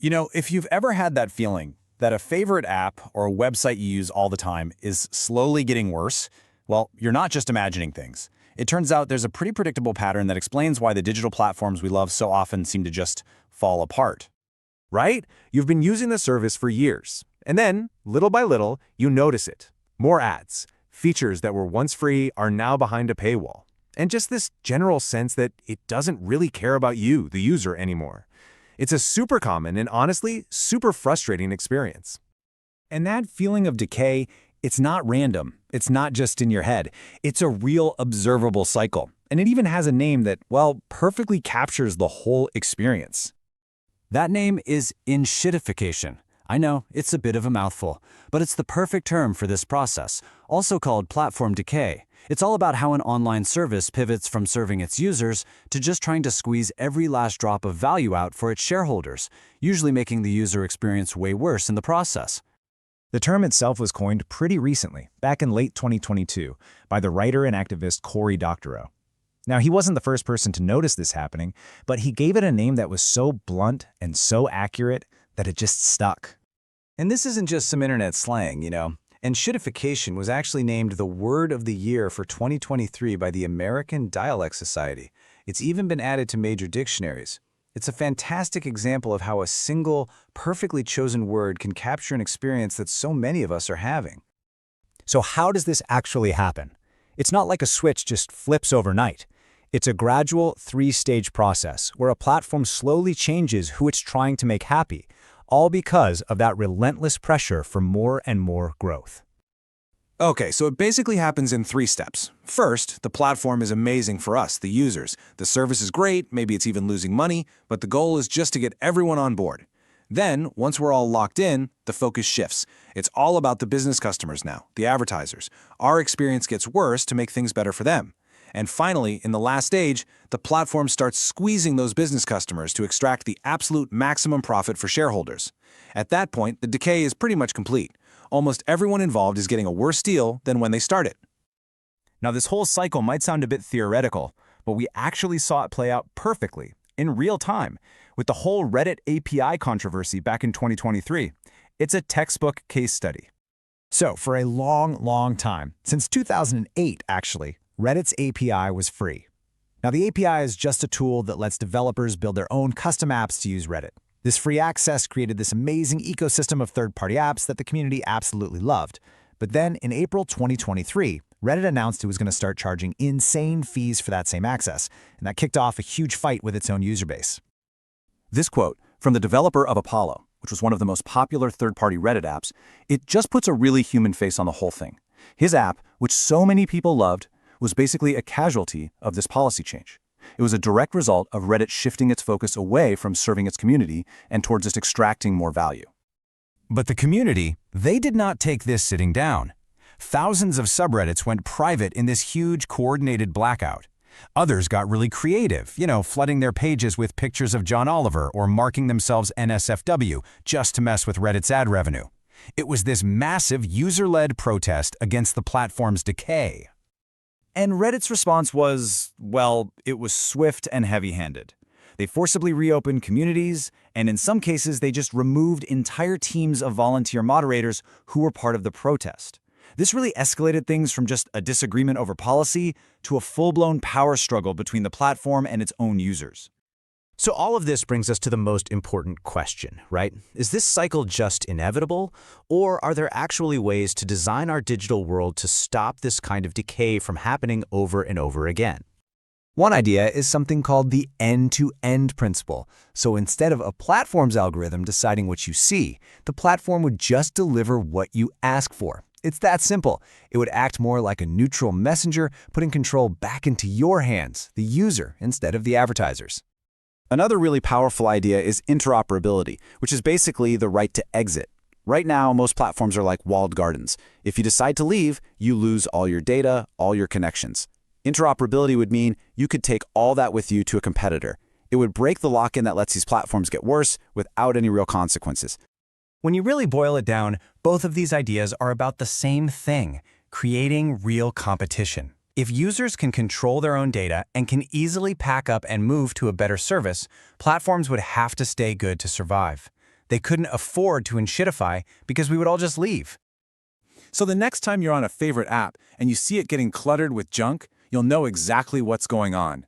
If you've ever had that feeling that a favorite app or a website you use all the time is slowly getting worse, well, you're not just imagining things. It turns out there's a pretty predictable pattern that explains why the digital platforms we love so often seem to just fall apart. Right? You've been using the service for years, and then, little by little, you notice it. More ads, features that were once free are now behind a paywall, and just this general sense that it doesn't really care about you, the user, anymore. It's a super common and honestly super frustrating experience. And that feeling of decay, it's not random. It's not just in your head. It's a real observable cycle. And it even has a name that, well, perfectly captures the whole experience. That name is enshittification. I know, it's a bit of a mouthful, but it's the perfect term for this process, also called platform decay. It's all about how an online service pivots from serving its users to just trying to squeeze every last drop of value out for its shareholders, usually making the user experience way worse in the process. The term itself was coined pretty recently, back in late 2022, by the writer and activist Cory Doctorow. Now, he wasn't the first person to notice this happening, but he gave it a name that was so blunt and so accurate that it just stuck. And this isn't just some internet slang, Enshittification was actually named the Word of the Year for 2023 by the American Dialect Society. It's even been added to major dictionaries. It's a fantastic example of how a single, perfectly chosen word can capture an experience that so many of us are having. So how does this actually happen? It's not like a switch just flips overnight. It's a gradual, three-stage process where a platform slowly changes who it's trying to make happy, all because of that relentless pressure for more and more growth. Okay, so it basically happens in 3 steps. First, the platform is amazing for us, the users. The service is great, maybe it's even losing money, but the goal is just to get everyone on board. Then, once we're all locked in, the focus shifts. It's all about the business customers now, the advertisers. Our experience gets worse to make things better for them. And finally, in the last stage, the platform starts squeezing those business customers to extract the absolute maximum profit for shareholders. At that point, the decay is pretty much complete. Almost everyone involved is getting a worse deal than when they started. Now, this whole cycle might sound a bit theoretical, but we actually saw it play out perfectly, in real time, with the whole Reddit API controversy back in 2023. It's a textbook case study. So, for a long time, since 2008 actually, Reddit's API was free. Now, the API is just a tool that lets developers build their own custom apps to use Reddit. This free access created this amazing ecosystem of third-party apps that the community absolutely loved. But then, in April 2023, Reddit announced it was going to start charging insane fees for that same access, and that kicked off a huge fight with its own user base. This quote, from the developer of Apollo, which was one of the most popular third-party Reddit apps, it just puts a really human face on the whole thing. His app, which so many people loved, was basically a casualty of this policy change. It was a direct result of Reddit shifting its focus away from serving its community and towards just extracting more value. But the community, they did not take this sitting down. Thousands of subreddits went private in this huge coordinated blackout. Others got really creative, flooding their pages with pictures of John Oliver or marking themselves NSFW just to mess with Reddit's ad revenue. It was this massive user-led protest against the platform's decay. And Reddit's response was, well, it was swift and heavy-handed. They forcibly reopened communities, and in some cases, they just removed entire teams of volunteer moderators who were part of the protest. This really escalated things from just a disagreement over policy to a full-blown power struggle between the platform and its own users. So all of this brings us to the most important question, right? Is this cycle just inevitable, or are there actually ways to design our digital world to stop this kind of decay from happening over and over again? One idea is something called the end-to-end principle. So instead of a platform's algorithm deciding what you see, the platform would just deliver what you ask for. It's that simple. It would act more like a neutral messenger, putting control back into your hands, the user, instead of the advertisers. Another really powerful idea is interoperability, which is basically the right to exit. Right now, most platforms are like walled gardens. If you decide to leave, you lose all your data, all your connections. Interoperability would mean you could take all that with you to a competitor. It would break the lock-in that lets these platforms get worse without any real consequences. When you really boil it down, both of these ideas are about the same thing, creating real competition. If users can control their own data and can easily pack up and move to a better service, platforms would have to stay good to survive. They couldn't afford to enshittify because we would all just leave. So the next time you're on a favorite app and you see it getting cluttered with junk, you'll know exactly what's going on.